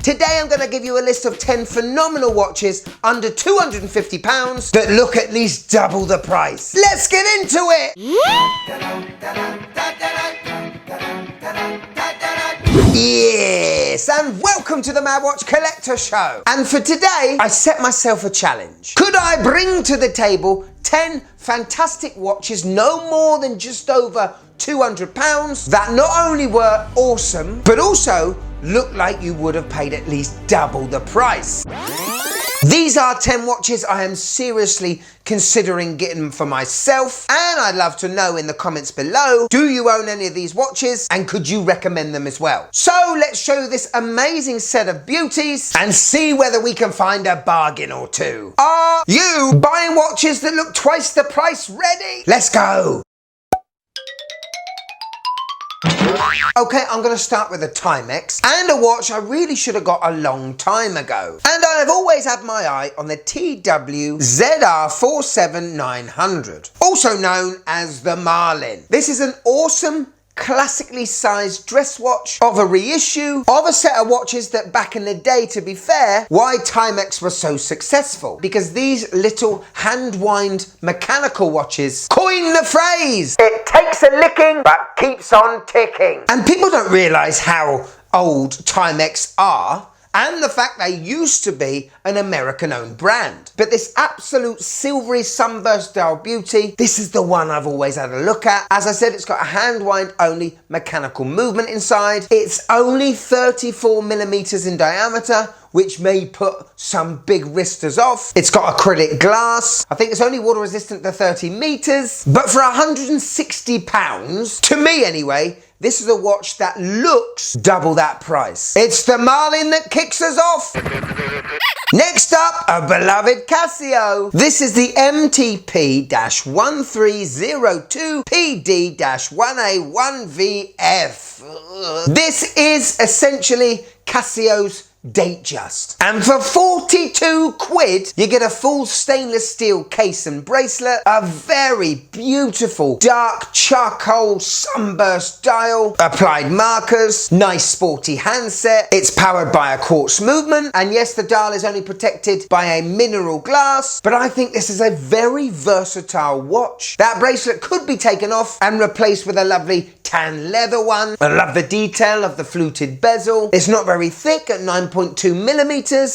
Today I'm going to give you a list of 10 phenomenal watches under £250 that look at least double the price. Let's get into it! Yes, and welcome to the Mad Watch Collector Show. And for today, I set myself a challenge. Could I bring to the table 10 fantastic watches no more than just over £200 that not only were awesome, but also look like you would have paid at least double the price? These are 10 watches I am seriously considering getting for myself, and I'd love to know in the comments below, do you own any of these watches and could you recommend them as well? So let's show this amazing set of beauties and see whether we can find a bargain or two. Are you buying watches that look twice the price ready? Let's go! Okay, I'm going to start with a Timex and a watch I really should have got a long time ago. And I've always had my eye on the TWZR47900, also known as the Marlin. This is an awesome, classically sized dress watch of a reissue of a set of watches that back in the day, to be fair, why Timex was so successful. Because these little hand-wind mechanical watches coined the phrase, it takes a licking but keeps on ticking. And people don't realise how old Timex are, and the fact they used to be an American-owned brand. But this absolute silvery sunburst style beauty, this is the one I've always had a look at. As I said, it's got a hand-wind only mechanical movement inside. It's only 34mm in diameter, which may put some big wristers off. It's got acrylic glass. I think it's only water resistant to 30 meters. But for £160, to me anyway, this is a watch that looks double that price. It's the Marlin that kicks us off. Next up, a beloved Casio. This is the MTP-1302PD-1A1VF. This is essentially Casio's Datejust. And for 42 quid, you get a full stainless steel case and bracelet, a very beautiful dark charcoal sunburst dial, applied markers, nice sporty handset. It's powered by a quartz movement, and yes, the dial is only protected by a mineral glass, but I think this is a very versatile watch. That bracelet could be taken off and replaced with a lovely tan leather one. I love the detail of the fluted bezel. It's not very thick at 9.2mm.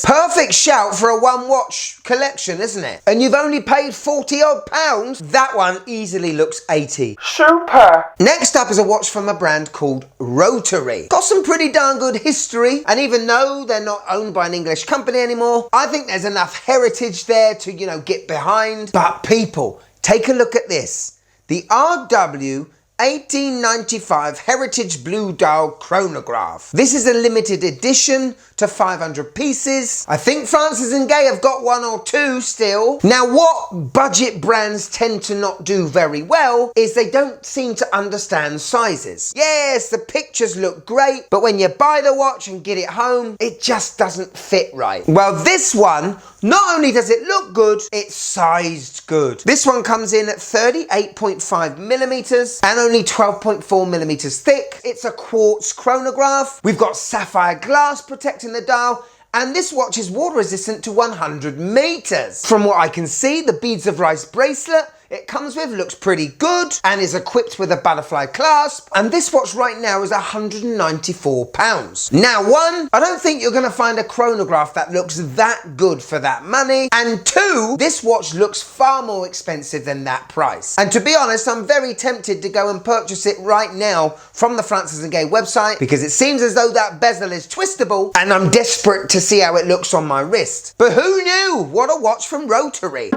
Perfect shout for a one watch collection, isn't it? And you've only paid 40 odd pounds. That one easily looks 80. Super. Next up is a watch from a brand called Rotary. Got some pretty darn good history, and even though they're not owned by an English company anymore, I think there's enough heritage there to, get behind. But people, take a look at this. The RW 1895 Heritage Blue Dial Chronograph. This is a limited edition to 500 pieces. I think Francis & Gay have got one or two still. Now, what budget brands tend to not do very well is they don't seem to understand sizes. Yes, the pictures look great, but when you buy the watch and get it home, it just doesn't fit right. Well, this one, not only does it look good, it's sized good. This one comes in at 38.5mm and only 12.4mm thick. It's a quartz chronograph. We've got sapphire glass protecting the dial, and this watch is water resistant to 100 meters. From what I can see, the beads of rice bracelet it comes with looks pretty good and is equipped with a butterfly clasp, and this watch right now is £194. Now, one, I don't think you're going to find a chronograph that looks that good for that money, and two, this watch looks far more expensive than that price. And to be honest, I'm very tempted to go and purchase it right now from the Francis & Gay website, because it seems as though that bezel is twistable and I'm desperate to see how it looks on my wrist. But who knew? What a watch from Rotary.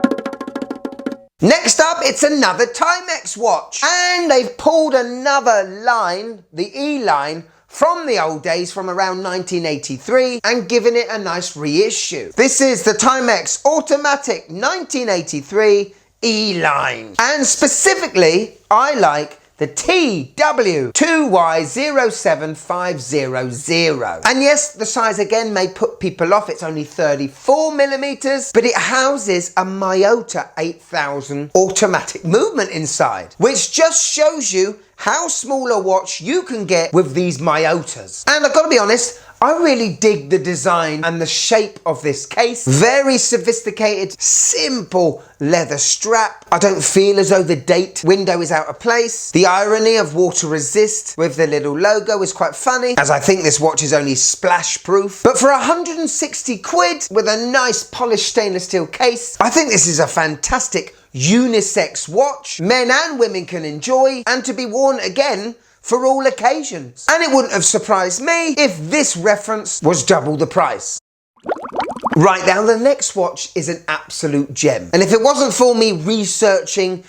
Next up, it's another Timex watch, and they've pulled another line, the E line, from the old days from around 1983 and given it a nice reissue. This is the Timex Automatic 1983 E line, and specifically I like the TW2Y07500. And yes, the size again may put people off. It's only 34mm, but it houses a Miyota 8000 automatic movement inside, which just shows you how small a watch you can get with these Miyotas. And I've got to be honest, I really dig the design and the shape of this case. Very sophisticated, simple leather strap. I don't feel as though the date window is out of place. The irony of water resist with the little logo is quite funny, as I think this watch is only splash proof. But for 160 quid with a nice polished stainless steel case, I think this is a fantastic unisex watch men and women can enjoy, and to be worn again for all occasions. And it wouldn't have surprised me if this reference was double the price. Right, now the next watch is an absolute gem. And if it wasn't for me researching,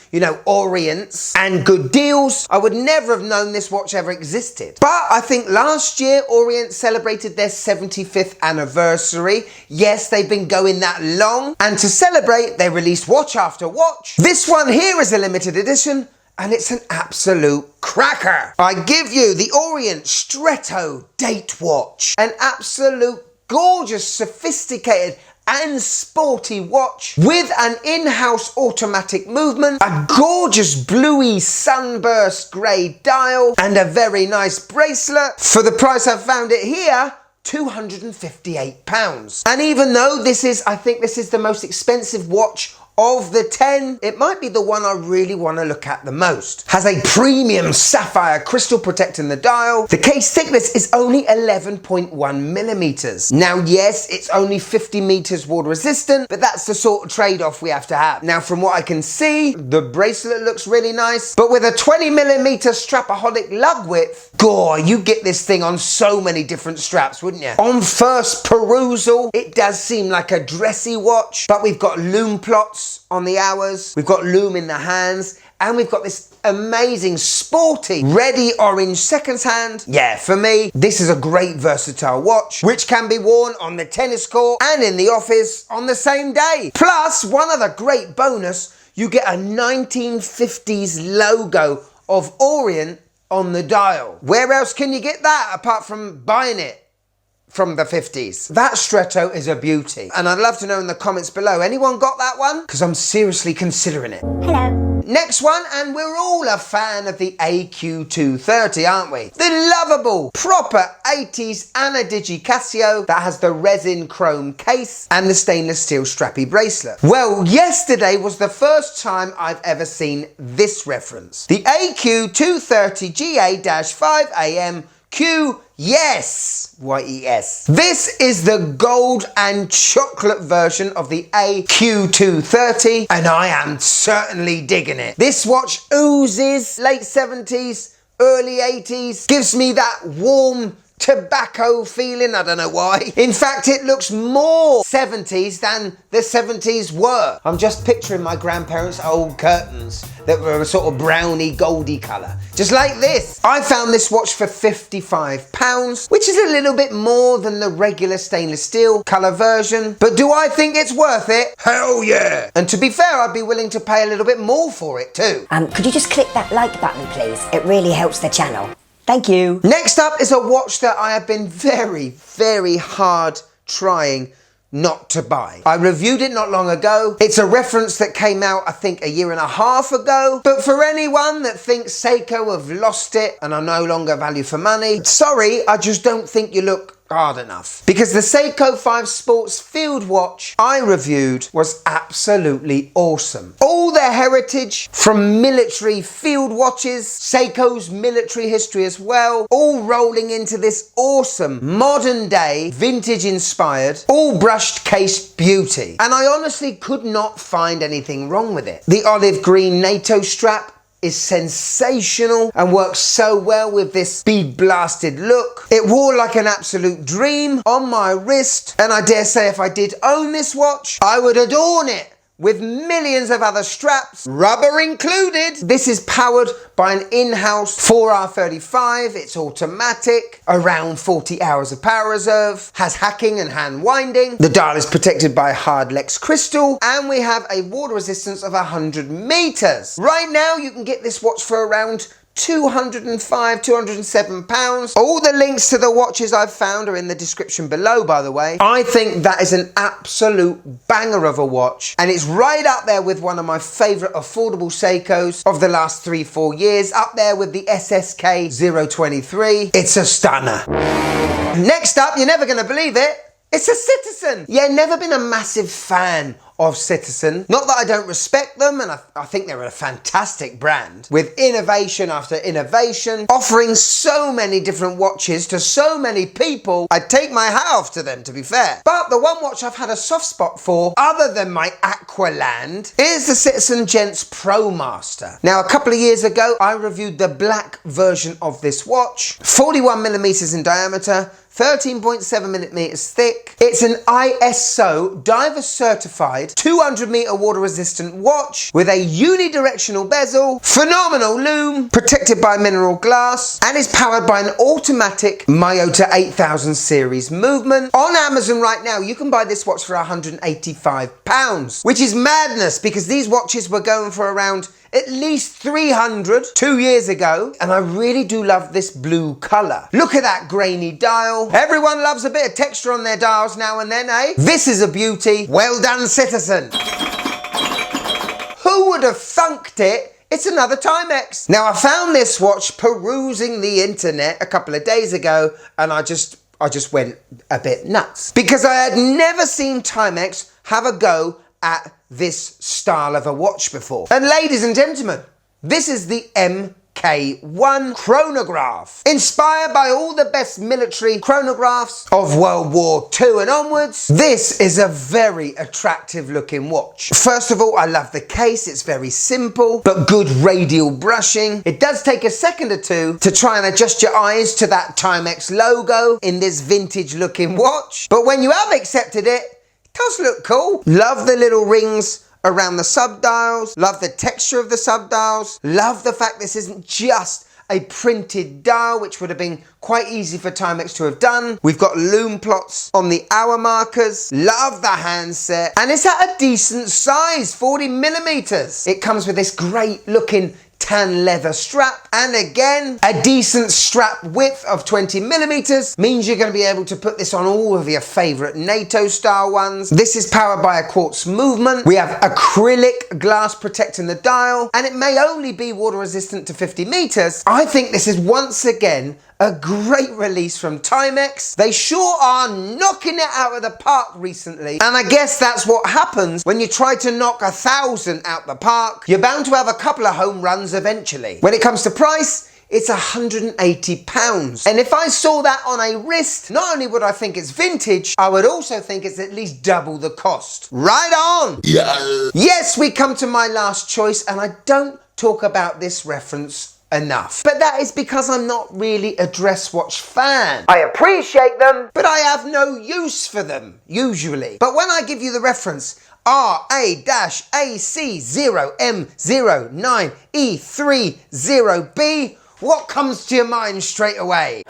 Orients and good deals, I would never have known this watch ever existed. But I think last year Orient celebrated their 75th anniversary. Yes, they've been going that long. And to celebrate, they released watch after watch. This one here is a limited edition, and it's an absolute cracker. I give you the Orient Stretto date watch. An absolute gorgeous, sophisticated and sporty watch with an in-house automatic movement, a gorgeous bluey sunburst grey dial, and a very nice bracelet. For the price I've found it here, £258. And even though I think this is the most expensive watch of the 10, it might be the one I really want to look at the most. Has a premium sapphire crystal protecting the dial. The case thickness is only 11.1 millimeters. Now, yes, it's only 50 meters water resistant, but that's the sort of trade-off we have to have. Now, from what I can see, the bracelet looks really nice, but with a 20 millimeter strapaholic lug width, God, you get this thing on so many different straps, wouldn't you? On first perusal, it does seem like a dressy watch, but we've got loom plots on the hours, we've got loom in the hands, and we've got this amazing sporty ready orange seconds hand. Yeah, for me, this is a great versatile watch, which can be worn on the tennis court and in the office on the same day. Plus, one other great bonus, you get a 1950s logo of Orient on the dial. Where else can you get that apart from buying it from the 50s? That Stretto is a beauty. And I'd love to know in the comments below, anyone got that one? Because I'm seriously considering it. Hello. Next one, and we're all a fan of the AQ230, aren't we? The lovable, proper 80s Anadigi Casio that has the resin chrome case and the stainless steel strappy bracelet. Well, yesterday was the first time I've ever seen this reference. The AQ230 GA-5AM Q, yes, YES. This is the gold and chocolate version of the AQ230, and I am certainly digging it. This watch oozes late 70s, early 80s, gives me that warm tobacco feeling, I don't know why. In fact, it looks more 70s than the 70s were. I'm just picturing my grandparents' old curtains that were a sort of browny goldy colour, just like this. I found this watch for £55, which is a little bit more than the regular stainless steel colour version, but do I think it's worth it? Hell yeah! And to be fair, I'd be willing to pay a little bit more for it too. Could you just click that like button, please? It really helps the channel. Thank you. Next up is a watch that I have been very, very hard trying not to buy. I reviewed it not long ago. It's a reference that came out, I think, a year and a half ago. But for anyone that thinks Seiko have lost it and are no longer value for money, sorry, I just don't think you look hard enough. Because the Seiko 5 Sports Field Watch I reviewed was absolutely awesome. All their heritage from military field watches, Seiko's military history as well, all rolling into this awesome modern day vintage inspired all brushed case beauty. And I honestly could not find anything wrong with it. The olive green NATO strap is sensational and works so well with this bead blasted look. It wore like an absolute dream on my wrist, and I dare say if I did own this watch, I would adorn it with millions of other straps, rubber included. This is powered by an in-house 4R35, it's automatic, around 40 hours of power reserve, has hacking and hand winding. The dial is protected by hard Lex crystal, and we have a water resistance of 100 meters. Right now, you can get this watch for around £205, £207. All the links to the watches I've found are in the description below, by the way. I think that is an absolute banger of a watch, and it's right up there with one of my favourite affordable Seikos of the last 3-4 years, up there with the SSK 023. It's a stunner. Next up, you're never going to believe it, it's a Citizen. Yeah, never been a massive fan of Citizen. Not that I don't respect them, and I think they're a fantastic brand with innovation after innovation, offering so many different watches to so many people. I'd take my hat off to them, to be fair. But the one watch I've had a soft spot for, other than my Aqualand, is the Citizen Gent's Pro Master. Now, a couple of years ago, I reviewed the black version of this watch, 41mm in diameter, 13.7mm thick. It's an ISO diver certified 200-meter water resistant watch with a unidirectional bezel, phenomenal lume, protected by mineral glass, and is powered by an automatic Miyota 8000 series movement. On Amazon right now, you can buy this watch for £185, which is madness because these watches were going for around at least 300 2 years ago, and I really do love this blue colour. Look at that grainy dial. Everyone loves a bit of texture on their dials now and then, eh? This is a beauty. Well done, Citizen. Who would have thunked it? It's another Timex. Now, I found this watch perusing the internet a couple of days ago, and I just went a bit nuts because I had never seen Timex have a go at this style of a watch before. And ladies and gentlemen, this is the MK1 chronograph. Inspired by all the best military chronographs of World War II and onwards, this is a very attractive looking watch. First of all, I love the case. It's very simple, but good radial brushing. It does take a second or two to try and adjust your eyes to that Timex logo in this vintage looking watch. But when you have accepted it, does look cool. Love the little rings around the subdials. Love the texture of the subdials. Love the fact this isn't just a printed dial, which would have been quite easy for Timex to have done. We've got lume plots on the hour markers. Love the handset. And it's at a decent size, 40mm. It comes with this great looking tan leather strap, and again a decent strap width of 20mm means you're going to be able to put this on all of your favorite NATO style ones. This is powered by a quartz movement. We have acrylic glass protecting the dial, and it may only be water resistant to 50 meters. I think this is once again a great release from Timex. They sure are knocking it out of the park recently. And I guess that's what happens when you try to knock 1,000 out the park. You're bound to have a couple of home runs eventually. When it comes to price, it's £180. And if I saw that on a wrist, not only would I think it's vintage, I would also think it's at least double the cost. Right on! Yeah. Yes, we come to my last choice, and I don't talk about this reference enough. But that is because I'm not really a dress watch fan. I appreciate them, but I have no use for them, usually. But when I give you the reference RA-AC0M09E30B, what comes to your mind straight away?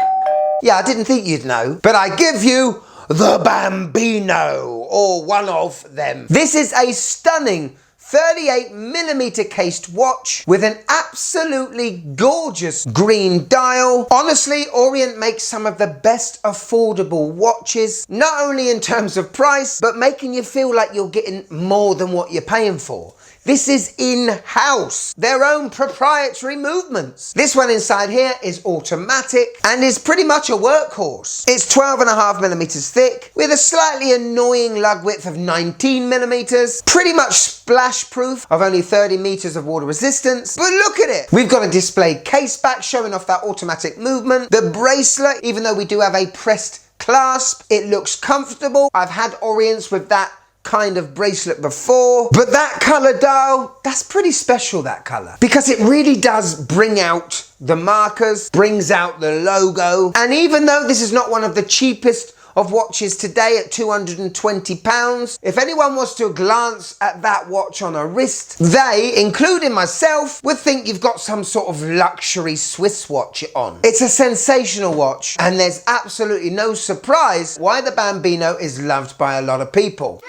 Yeah, I didn't think you'd know, but I give you the Bambino, or one of them. This is a stunning 38mm cased watch with an absolutely gorgeous green dial. Honestly, Orient makes some of the best affordable watches, not only in terms of price, but making you feel like you're getting more than what you're paying for. This is in-house, their own proprietary movements. This one inside here is automatic and is pretty much a workhorse. It's 12.5mm thick with a slightly annoying lug width of 19mm, pretty much splash proof of only 30 meters of water resistance. But look at it. We've got a displayed case back showing off that automatic movement. The bracelet, even though we do have a pressed clasp, it looks comfortable. I've had Orients with that kind of bracelet before, but that color dial, that's pretty special, that color, because it really does bring out the markers, brings out the logo. And even though this is not one of the cheapest of watches today at £220, if anyone was to glance at that watch on a wrist, they, including myself, would think you've got some sort of luxury Swiss watch on. It's a sensational watch, and there's absolutely no surprise why the Bambino is loved by a lot of people.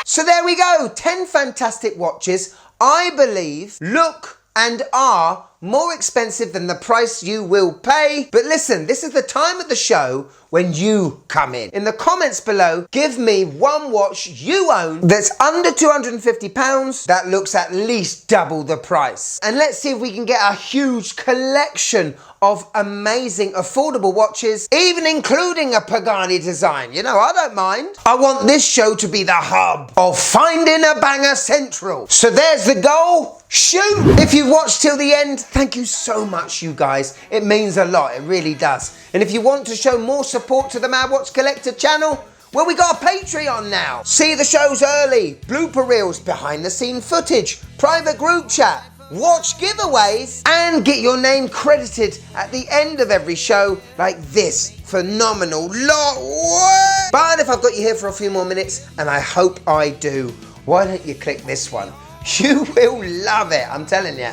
So there we go, 10 fantastic watches I believe look and are more expensive than the price you will pay. But listen, this is the time of the show when you come in. In the comments below, give me one watch you own that's under £250 that looks at least double the price. And let's see if we can get a huge collection of amazing affordable watches, even including a Pagani design. You know, I don't mind. I want this show to be the hub of finding a banger central. So there's the goal. Shoot! If you've watched till the end, thank you so much, you guys. It means a lot, it really does. And if you want to show more support to the Mad Watch Collector channel, well, we got a Patreon now. See the shows early, blooper reels, behind the scene footage, private group chat, watch giveaways, and get your name credited at the end of every show like this phenomenal lot. But if I've got you here for a few more minutes, and I hope I do, why don't you click this one? You will love it, I'm telling you.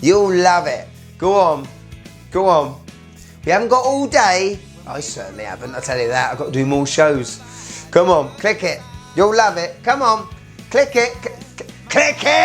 You'll love it. Go on. Go on. We haven't got all day. I certainly haven't, I'll tell you that. I've got to do more shows. Come on, click it. You'll love it. Come on. Click it. Click it.